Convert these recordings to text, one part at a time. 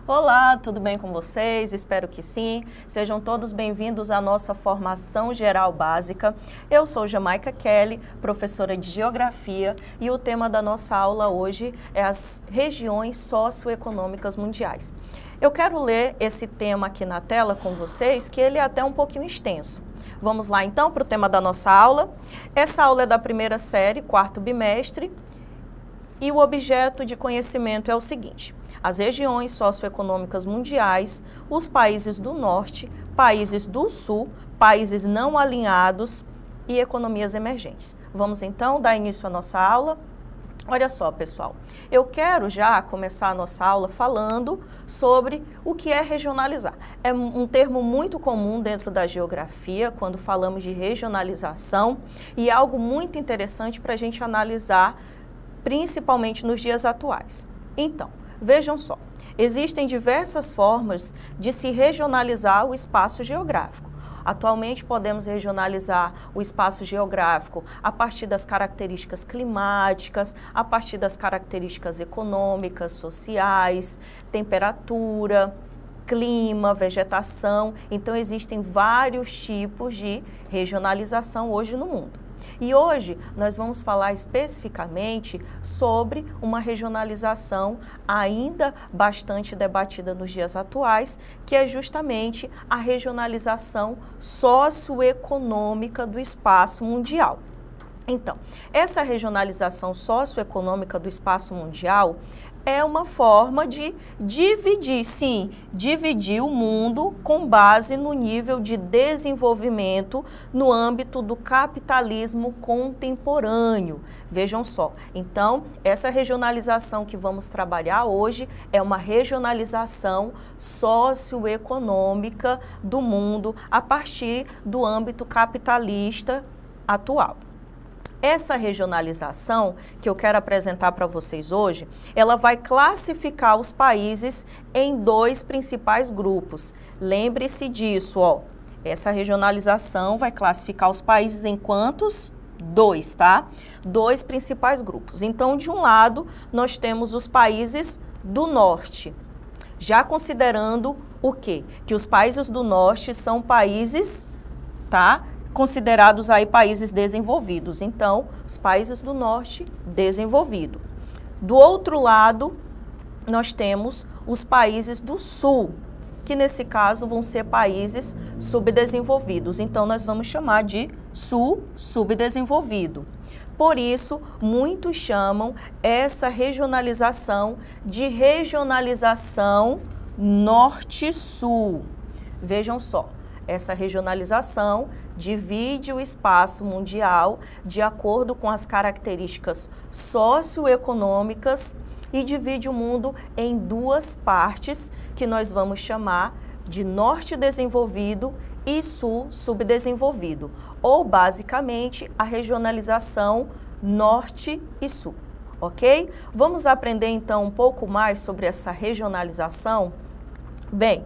Olá, tudo bem com vocês? Espero que sim. Sejam todos bem-vindos à nossa formação geral básica. Eu sou Jamaica Kelly, professora de Geografia, e o tema da nossa aula hoje é as regiões socioeconômicas mundiais. Eu quero ler esse tema aqui na tela com vocês, que ele é até um pouquinho extenso. Vamos lá então para o tema da nossa aula. Essa aula é da primeira série, quarto bimestre, e o objeto de conhecimento é o seguinte: as regiões socioeconômicas mundiais, os países do norte, países do sul, países não alinhados e economias emergentes. Vamos então dar início à nossa aula? Olha só, pessoal, eu quero já começar a nossa aula falando sobre o que é regionalizar. É um termo muito comum dentro da geografia, quando falamos de regionalização, e é algo muito interessante para a gente analisar, principalmente nos dias atuais. Então, vejam só, existem diversas formas de se regionalizar o espaço geográfico. Atualmente podemos regionalizar o espaço geográfico a partir das características climáticas, a partir das características econômicas, sociais, temperatura, clima, vegetação. Então existem vários tipos de regionalização hoje no mundo. E hoje nós vamos falar especificamente sobre uma regionalização ainda bastante debatida nos dias atuais, que é justamente a regionalização socioeconômica do espaço mundial. Então, essa regionalização socioeconômica do espaço mundial é uma forma de dividir o mundo com base no nível de desenvolvimento no âmbito do capitalismo contemporâneo. Vejam só, então, essa regionalização que vamos trabalhar hoje é uma regionalização socioeconômica do mundo a partir do âmbito capitalista atual. Essa regionalização que eu quero apresentar para vocês hoje, ela vai classificar os países em dois principais grupos. Lembre-se disso, ó. Essa regionalização vai classificar os países em quantos? Dois, tá? Dois principais grupos. Então, de um lado, nós temos os países do norte. Já considerando o quê? Que os países do norte são países, tá? Considerados aí países desenvolvidos. Então, os países do norte, desenvolvido. Do outro lado, nós temos os países do sul, que nesse caso vão ser países subdesenvolvidos. Então, nós vamos chamar de sul subdesenvolvido. Por isso, muitos chamam essa regionalização de regionalização norte-sul. Vejam só. Essa regionalização divide o espaço mundial de acordo com as características socioeconômicas e divide o mundo em duas partes, que nós vamos chamar de norte desenvolvido e sul subdesenvolvido, ou basicamente a regionalização norte e sul, ok? Vamos aprender então um pouco mais sobre essa regionalização? Bem,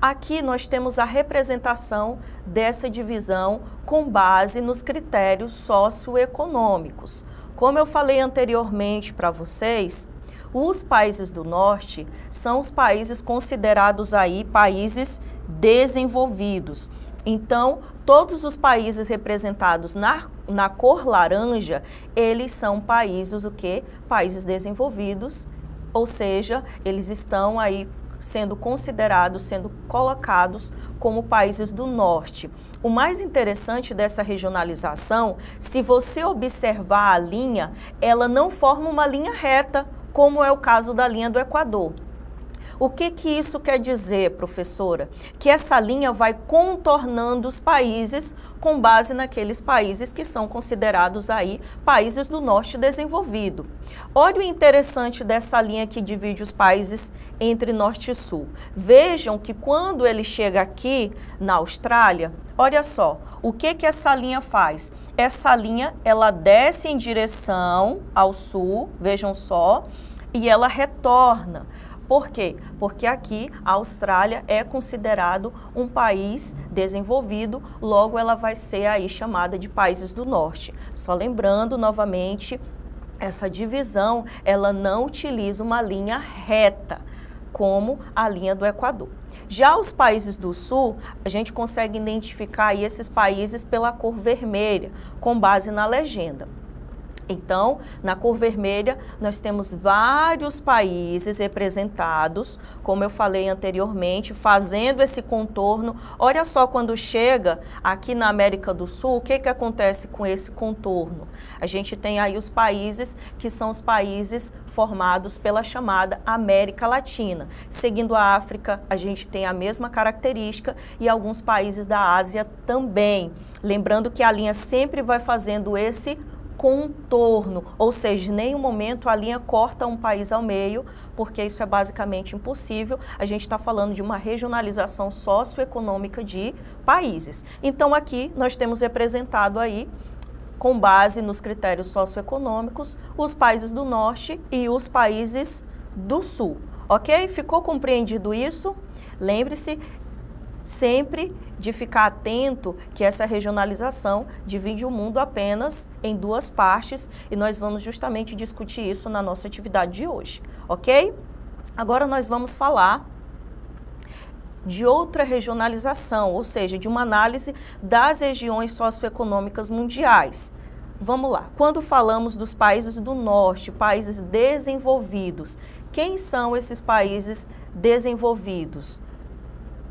aqui nós temos a representação dessa divisão com base nos critérios socioeconômicos. Como eu falei anteriormente para vocês, os países do norte são os países considerados aí países desenvolvidos. Então, todos os países representados na cor laranja, eles são países, o quê? Países desenvolvidos, ou seja, eles estão aí sendo considerados, sendo colocados como países do norte. O mais interessante dessa regionalização, se você observar a linha, ela não forma uma linha reta, como é o caso da linha do Equador. O que isso quer dizer, professora? Que essa linha vai contornando os países com base naqueles países que são considerados aí países do norte desenvolvido. Olha o interessante dessa linha que divide os países entre norte e sul. Vejam que quando ele chega aqui na Austrália, olha só, o que essa linha faz? Essa linha, ela desce em direção ao sul, vejam só, e ela retorna. Por quê? Porque aqui a Austrália é considerado um país desenvolvido, logo ela vai ser aí chamada de países do norte. Só lembrando novamente, essa divisão, ela não utiliza uma linha reta, como a linha do Equador. Já os países do Sul, a gente consegue identificar aí esses países pela cor vermelha, com base na legenda. Então, na cor vermelha, nós temos vários países representados, como eu falei anteriormente, fazendo esse contorno. Olha só, quando chega aqui na América do Sul, o que que acontece com esse contorno? A gente tem aí os países que são os países formados pela chamada América Latina. Seguindo a África, a gente tem a mesma característica e alguns países da Ásia também. Lembrando que a linha sempre vai fazendo esse contorno, ou seja, em nenhum momento a linha corta um país ao meio, porque isso é basicamente impossível. A gente está falando de uma regionalização socioeconômica de países. Então aqui nós temos representado aí, com base nos critérios socioeconômicos, os países do norte e os países do sul. Ok? Ficou compreendido isso? Lembre-se sempre de ficar atento que essa regionalização divide o mundo apenas em duas partes e nós vamos justamente discutir isso na nossa atividade de hoje, ok? Agora nós vamos falar de outra regionalização, ou seja, de uma análise das regiões socioeconômicas mundiais. Vamos lá, quando falamos dos países do norte, países desenvolvidos, quem são esses países desenvolvidos?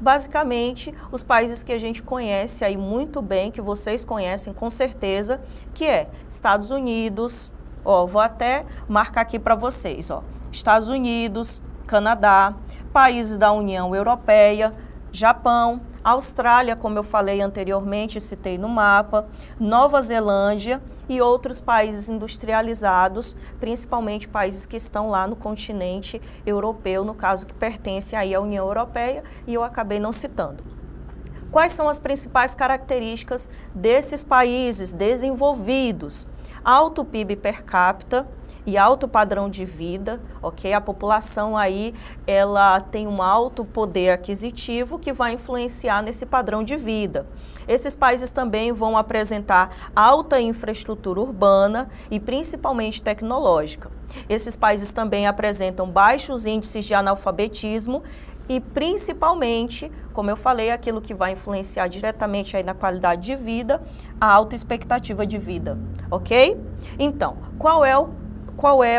Basicamente, os países que a gente conhece aí muito bem, que vocês conhecem com certeza, que é Estados Unidos, ó, vou até marcar aqui para vocês, ó, Estados Unidos, Canadá, países da União Europeia, Japão, Austrália, como eu falei anteriormente, citei no mapa, Nova Zelândia e outros países industrializados, principalmente países que estão lá no continente europeu, no caso que pertence aí à União Europeia, e eu acabei não citando. Quais são as principais características desses países desenvolvidos? Alto PIB per capita e alto padrão de vida, ok? A população aí, ela tem um alto poder aquisitivo que vai influenciar nesse padrão de vida. Esses países também vão apresentar alta infraestrutura urbana e principalmente tecnológica. Esses países também apresentam baixos índices de analfabetismo e principalmente, como eu falei, aquilo que vai influenciar diretamente aí na qualidade de vida, a alta expectativa de vida, ok? Então, qual é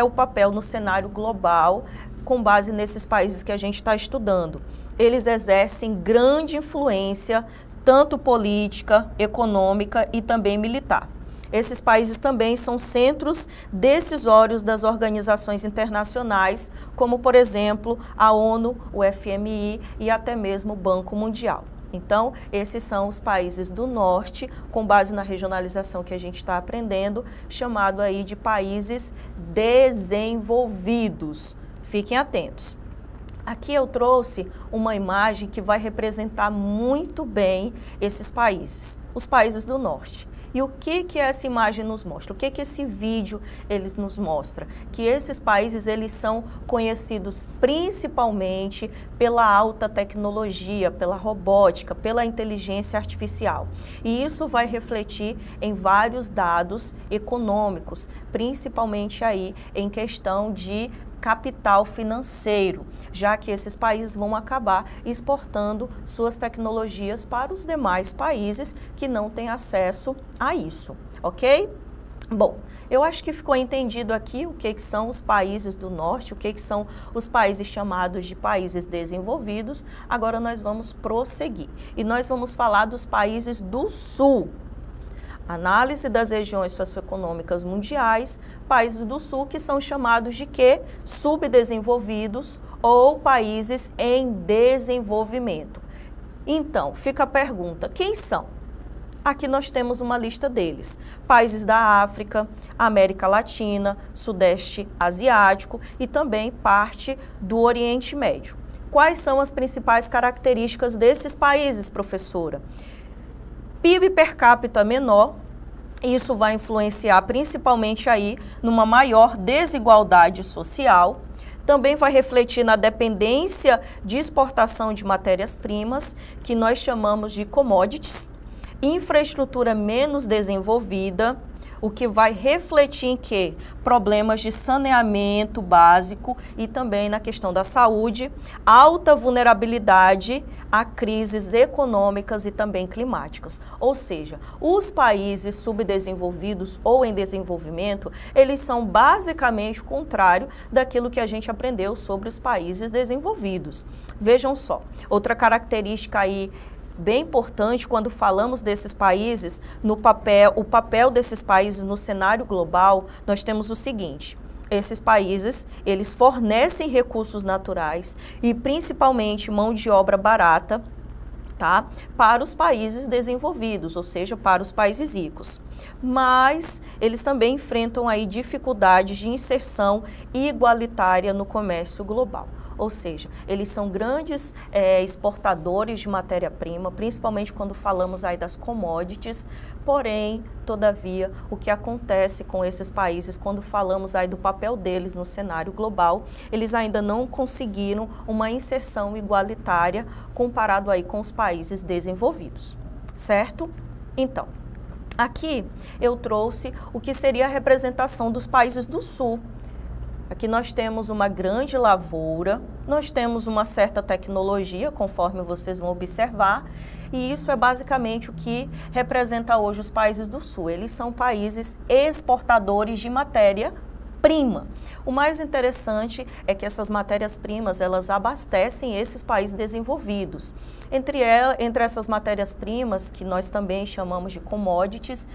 o papel no cenário global com base nesses países que a gente está estudando? Eles exercem grande influência, tanto política, econômica e também militar. Esses países também são centros decisórios das organizações internacionais, como, por exemplo, a ONU, o FMI e até mesmo o Banco Mundial. Então, esses são os países do norte, com base na regionalização que a gente está aprendendo, chamado aí de países desenvolvidos. Fiquem atentos. Aqui eu trouxe uma imagem que vai representar muito bem esses países, os países do norte. E o que essa imagem nos mostra? O que esse vídeo eles nos mostra? Que esses países eles são conhecidos principalmente pela alta tecnologia, pela robótica, pela inteligência artificial. E isso vai refletir em vários dados econômicos, principalmente aí em questão de capital financeiro, já que esses países vão acabar exportando suas tecnologias para os demais países que não têm acesso a isso, ok? Bom, eu acho que ficou entendido aqui o que são os países do norte, o que são os países chamados de países desenvolvidos. Agora nós vamos prosseguir e nós vamos falar dos países do sul. Análise das regiões socioeconômicas mundiais, países do sul que são chamados de quê? Subdesenvolvidos ou países em desenvolvimento. Então, fica a pergunta, quem são? Aqui nós temos uma lista deles. Países da África, América Latina, Sudeste Asiático e também parte do Oriente Médio. Quais são as principais características desses países, professora? PIB per capita menor, isso vai influenciar principalmente aí numa maior desigualdade social, também vai refletir na dependência de exportação de matérias-primas, que nós chamamos de commodities, infraestrutura menos desenvolvida, o que vai refletir em quê? Problemas de saneamento básico e também na questão da saúde, alta vulnerabilidade a crises econômicas e também climáticas. Ou seja, os países subdesenvolvidos ou em desenvolvimento, eles são basicamente o contrário daquilo que a gente aprendeu sobre os países desenvolvidos. Vejam só, outra característica aí bem importante quando falamos desses países, o papel desses países no cenário global, nós temos o seguinte: esses países, eles fornecem recursos naturais e principalmente mão de obra barata, tá? Para os países desenvolvidos, ou seja, para os países ricos. Mas eles também enfrentam aí dificuldades de inserção igualitária no comércio global. Ou seja, eles são grandes exportadores de matéria-prima, principalmente quando falamos aí das commodities. Porém, todavia, o que acontece com esses países quando falamos aí do papel deles no cenário global, eles ainda não conseguiram uma inserção igualitária comparado aí com os países desenvolvidos, certo? Então, aqui eu trouxe o que seria a representação dos países do Sul. Aqui nós temos uma grande lavoura, nós temos uma certa tecnologia, conforme vocês vão observar, e isso é basicamente o que representa hoje os países do Sul. Eles são países exportadores de matéria-prima. O mais interessante é que essas matérias-primas, elas abastecem esses países desenvolvidos. Entre essas matérias-primas, que nós também chamamos de commodities,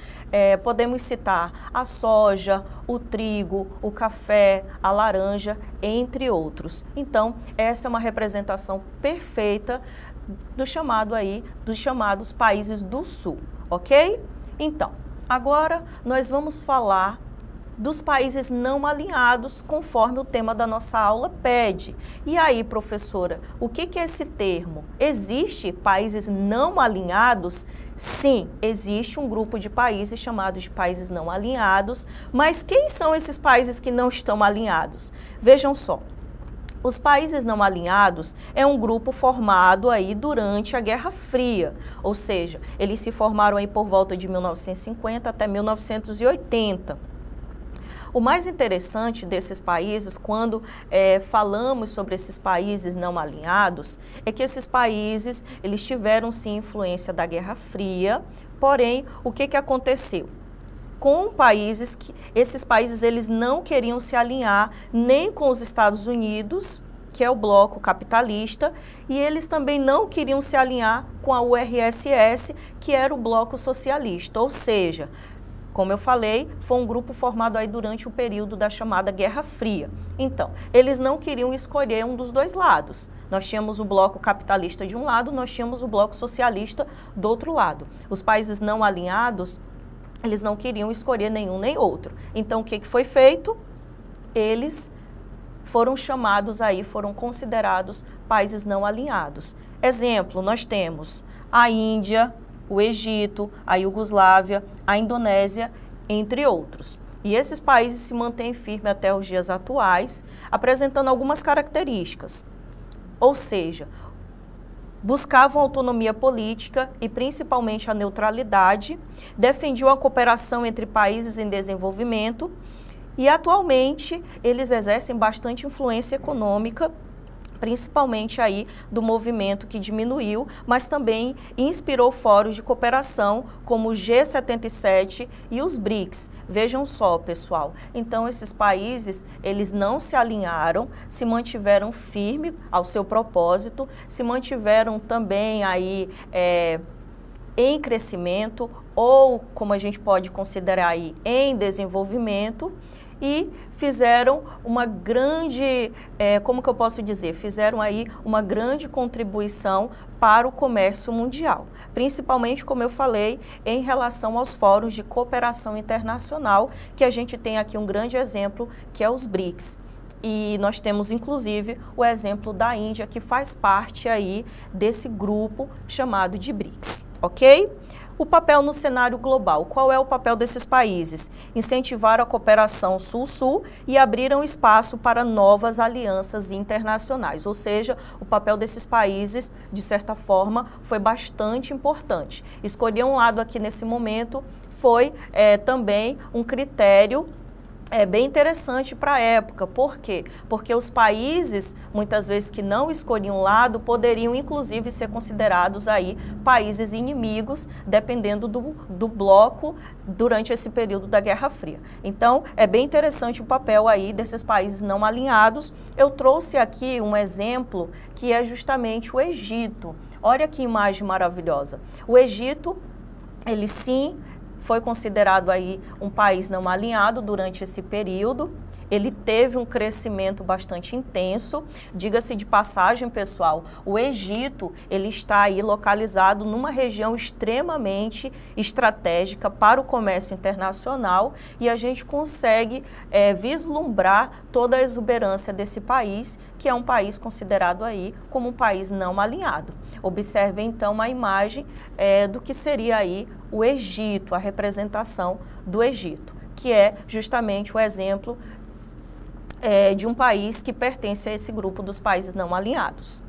podemos citar a soja, o trigo, o café, a laranja, entre outros. Então, essa é uma representação perfeita dos chamados países do Sul, ok? Então, agora nós vamos falar dos países não alinhados, conforme o tema da nossa aula pede. E aí, professora, o que é esse termo? Existe países não alinhados? Sim, existe um grupo de países chamados de países não alinhados, mas quem são esses países que não estão alinhados? Vejam só. Os países não alinhados é um grupo formado aí durante a Guerra Fria, ou seja, eles se formaram aí por volta de 1950 até 1980. O mais interessante desses países, quando falamos sobre esses países não alinhados, é que esses países, eles tiveram sim influência da Guerra Fria, porém, o que aconteceu? Com países esses países eles não queriam se alinhar nem com os Estados Unidos, que é o bloco capitalista, e eles também não queriam se alinhar com a URSS, que era o bloco socialista, ou seja, como eu falei, foi um grupo formado aí durante o período da chamada Guerra Fria. Então, eles não queriam escolher um dos dois lados. Nós tínhamos o bloco capitalista de um lado, nós tínhamos o bloco socialista do outro lado. Os países não alinhados, eles não queriam escolher nenhum nem outro. Então, o que foi feito? Eles foram chamados aí, foram considerados países não alinhados. Exemplo, nós temos a Índia, o Egito, a Iugoslávia, a Indonésia, entre outros. E esses países se mantêm firmes até os dias atuais, apresentando algumas características. Ou seja, buscavam autonomia política e principalmente a neutralidade, defendiam a cooperação entre países em desenvolvimento e atualmente eles exercem bastante influência econômica, principalmente aí do movimento que diminuiu, mas também inspirou fóruns de cooperação como o G77 e os BRICS. Vejam só, pessoal, então esses países, eles não se alinharam, se mantiveram firmes ao seu propósito, se mantiveram também aí em crescimento ou, como a gente pode considerar aí, em desenvolvimento, e fizeram uma grande, como que eu posso dizer, fizeram aí uma grande contribuição para o comércio mundial, principalmente, como eu falei, em relação aos fóruns de cooperação internacional, que a gente tem aqui um grande exemplo, que é os BRICS. E nós temos, inclusive, o exemplo da Índia, que faz parte aí desse grupo chamado de BRICS, ok? O papel no cenário global. Qual é o papel desses países? Incentivaram a cooperação Sul-Sul e abriram espaço para novas alianças internacionais. Ou seja, o papel desses países, de certa forma, foi bastante importante. Escolher um lado aqui nesse momento foi também um critério bem interessante para a época. Por quê? Porque os países, muitas vezes, que não escolhiam um lado, poderiam, inclusive, ser considerados aí países inimigos, dependendo do bloco durante esse período da Guerra Fria. Então, é bem interessante o papel aí desses países não alinhados. Eu trouxe aqui um exemplo que é justamente o Egito. Olha que imagem maravilhosa. O Egito, ele sim foi considerado aí um país não alinhado durante esse período. Ele teve um crescimento bastante intenso. Diga-se de passagem, pessoal, o Egito, ele está aí localizado numa região extremamente estratégica para o comércio internacional e a gente consegue vislumbrar toda a exuberância desse país, que é um país considerado aí como um país não alinhado. Observe então a imagem do que seria aí o Egito, a representação do Egito, que é justamente o exemplo de um país que pertence a esse grupo dos países não alinhados.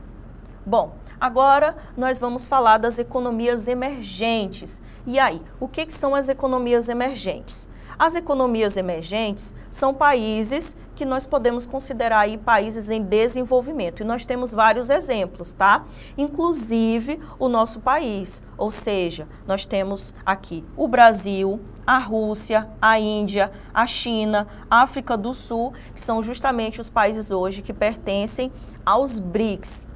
Bom, agora nós vamos falar das economias emergentes. E aí, o que são as economias emergentes? As economias emergentes são países que nós podemos considerar aí países em desenvolvimento. E nós temos vários exemplos, tá? Inclusive o nosso país. Ou seja, nós temos aqui o Brasil, a Rússia, a Índia, a China, a África do Sul, que são justamente os países hoje que pertencem aos BRICS.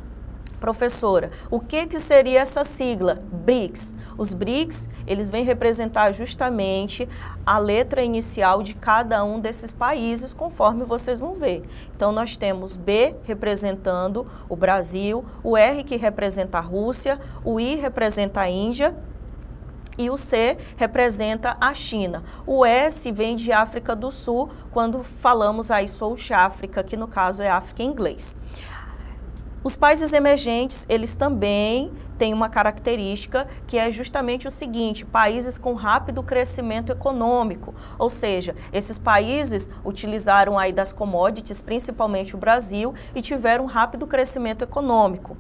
Professora, o que seria essa sigla? BRICS. Os BRICS, eles vêm representar justamente a letra inicial de cada um desses países, conforme vocês vão ver. Então, nós temos B representando o Brasil, o R que representa a Rússia, o I representa a Índia, e o C representa a China. O S vem de África do Sul, quando falamos aí South África, que no caso é África em inglês. Os países emergentes, eles também têm uma característica que é justamente o seguinte: países com rápido crescimento econômico, ou seja, esses países utilizaram aí das commodities, principalmente o Brasil, e tiveram um rápido crescimento econômico.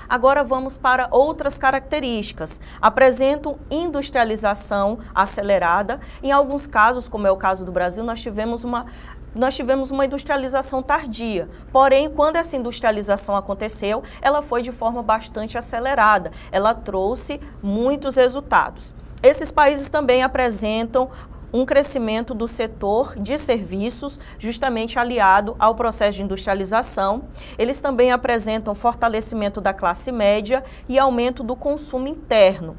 Agora vamos para outras características. Apresentam industrialização acelerada. Em alguns casos, como é o caso do Brasil, nós tivemos uma industrialização tardia. Porém, quando essa industrialização aconteceu, ela foi de forma bastante acelerada. Ela trouxe muitos resultados. Esses países também apresentam um crescimento do setor de serviços, justamente aliado ao processo de industrialização. Eles também apresentam fortalecimento da classe média e aumento do consumo interno.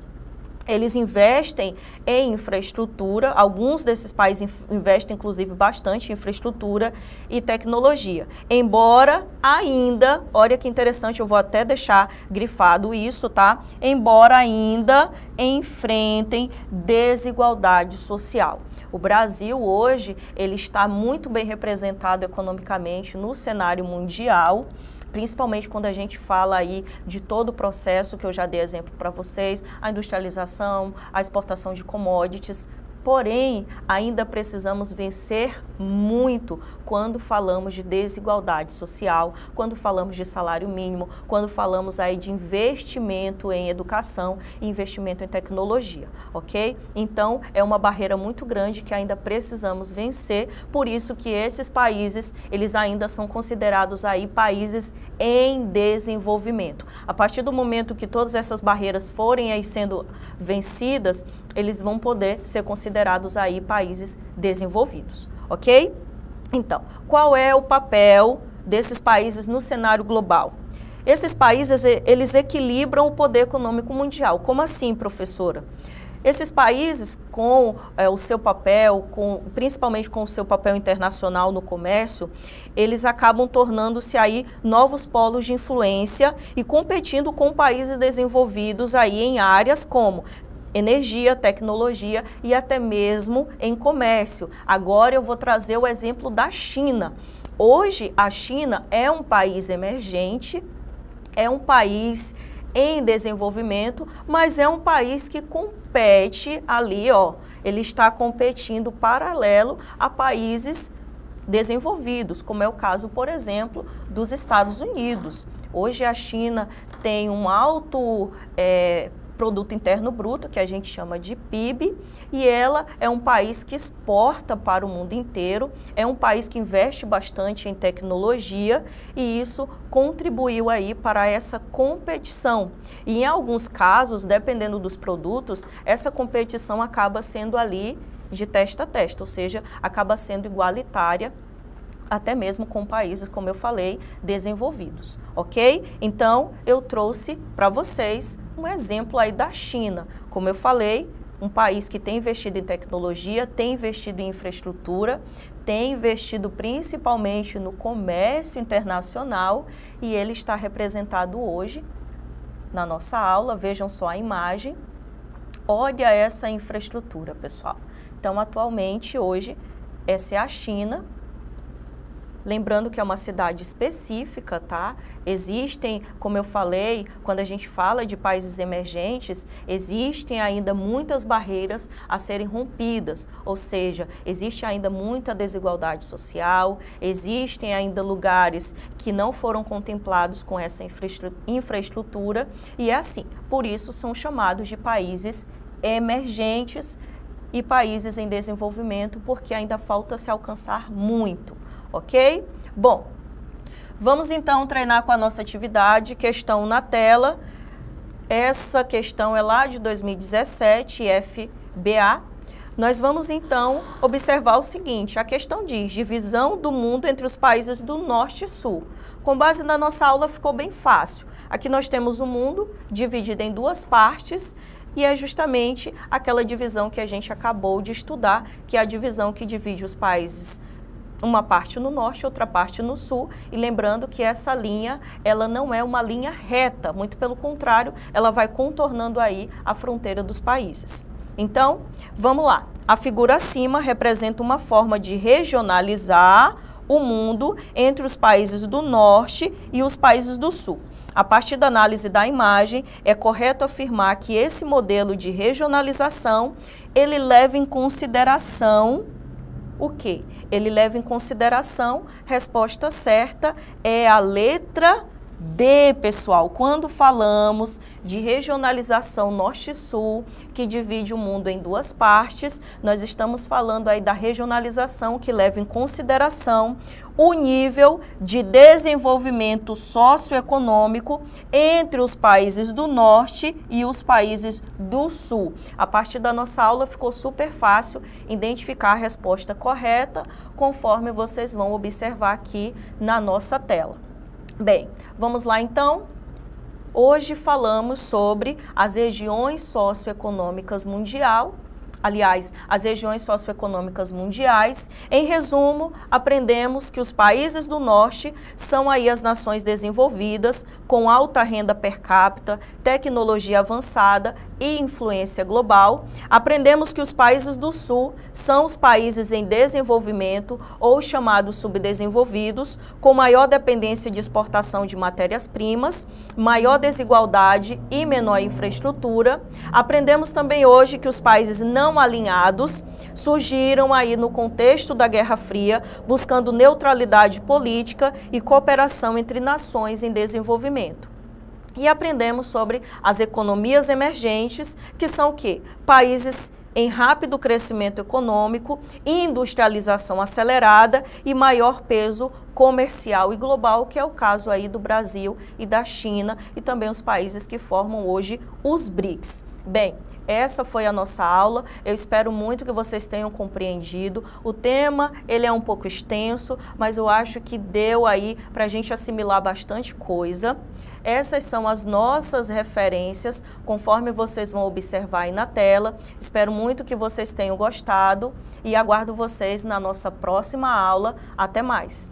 Eles investem em infraestrutura, alguns desses países investem inclusive bastante em infraestrutura e tecnologia. Embora ainda, olha que interessante, eu vou até deixar grifado isso, tá? Embora ainda enfrentem desigualdade social. O Brasil hoje, ele está muito bem representado economicamente no cenário mundial, principalmente quando a gente fala aí de todo o processo que eu já dei exemplo para vocês, a industrialização, a exportação de commodities. Porém, ainda precisamos vencer muito quando falamos de desigualdade social, quando falamos de salário mínimo, quando falamos aí de investimento em educação e investimento em tecnologia, ok? Então, é uma barreira muito grande que ainda precisamos vencer, por isso que esses países, eles ainda são considerados aí países em desenvolvimento. A partir do momento que todas essas barreiras forem aí sendo vencidas, eles vão poder ser considerados aí países desenvolvidos, ok? Então, qual é o papel desses países no cenário global? Esses países, eles equilibram o poder econômico mundial. Como assim, professora? Esses países, com o seu papel, principalmente com o seu papel internacional no comércio, eles acabam tornando-se aí novos polos de influência e competindo com países desenvolvidos aí em áreas como energia, tecnologia e até mesmo em comércio. Agora eu vou trazer o exemplo da China. Hoje a China é um país emergente, é um país em desenvolvimento, mas é um país que compete ali, ó, ele está competindo paralelo a países desenvolvidos, como é o caso, por exemplo, dos Estados Unidos. Hoje a China tem um alto Produto Interno Bruto, que a gente chama de PIB, e ela é um país que exporta para o mundo inteiro, é um país que investe bastante em tecnologia e isso contribuiu aí para essa competição. E em alguns casos, dependendo dos produtos, essa competição acaba sendo ali de testa a testa, ou seja, acaba sendo igualitária até mesmo com países, como eu falei, desenvolvidos, ok? Então, eu trouxe para vocês um exemplo aí da China. Como eu falei, um país que tem investido em tecnologia, tem investido em infraestrutura, tem investido principalmente no comércio internacional e ele está representado hoje na nossa aula. Vejam só a imagem. Olha essa infraestrutura, pessoal. Então, atualmente, hoje, essa é a China. Lembrando que é uma cidade específica, tá? Existem, como eu falei, quando a gente fala de países emergentes, existem ainda muitas barreiras a serem rompidas, ou seja, existe ainda muita desigualdade social, existem ainda lugares que não foram contemplados com essa infraestrutura e é assim, por isso são chamados de países emergentes e países em desenvolvimento, porque ainda falta se alcançar muito. Ok? Bom, vamos então treinar com a nossa atividade, questão na tela. Essa questão é lá de 2017, FBA. Nós vamos então observar o seguinte, a questão diz, divisão do mundo entre os países do Norte e Sul. Com base na nossa aula ficou bem fácil. Aqui nós temos o mundo dividido em duas partes, e é justamente aquela divisão que a gente acabou de estudar, que é a divisão que divide os países, uma parte no norte, outra parte no sul, e lembrando que essa linha, ela não é uma linha reta, muito pelo contrário, ela vai contornando aí a fronteira dos países. Então, vamos lá. A figura acima representa uma forma de regionalizar o mundo entre os países do norte e os países do sul. A partir da análise da imagem, é correto afirmar que esse modelo de regionalização, ele leva em consideração o quê? Ele leva em consideração, resposta certa é a letra D, pessoal. Quando falamos de regionalização norte-sul, que divide o mundo em duas partes, nós estamos falando aí da regionalização que leva em consideração o nível de desenvolvimento socioeconômico entre os países do norte e os países do sul. A partir da nossa aula ficou super fácil identificar a resposta correta, conforme vocês vão observar aqui na nossa tela. Bem, vamos lá então. Hoje falamos sobre as regiões socioeconômicas mundial. Aliás, as regiões socioeconômicas mundiais. Em resumo, aprendemos que os países do norte são aí as nações desenvolvidas, com alta renda per capita, tecnologia avançada e influência global. Aprendemos que os países do sul são os países em desenvolvimento ou chamados subdesenvolvidos, com maior dependência de exportação de matérias-primas, maior desigualdade e menor infraestrutura. Aprendemos também hoje que os países não alinhados surgiram aí no contexto da Guerra Fria, buscando neutralidade política e cooperação entre nações em desenvolvimento. E aprendemos sobre as economias emergentes, que são o quê? Países em rápido crescimento econômico, industrialização acelerada e maior peso comercial e global, que é o caso aí do Brasil e da China e também os países que formam hoje os BRICS. Bem, essa foi a nossa aula, eu espero muito que vocês tenham compreendido. O tema, ele é um pouco extenso, mas eu acho que deu aí para a gente assimilar bastante coisa. Essas são as nossas referências, conforme vocês vão observar aí na tela. Espero muito que vocês tenham gostado e aguardo vocês na nossa próxima aula. Até mais!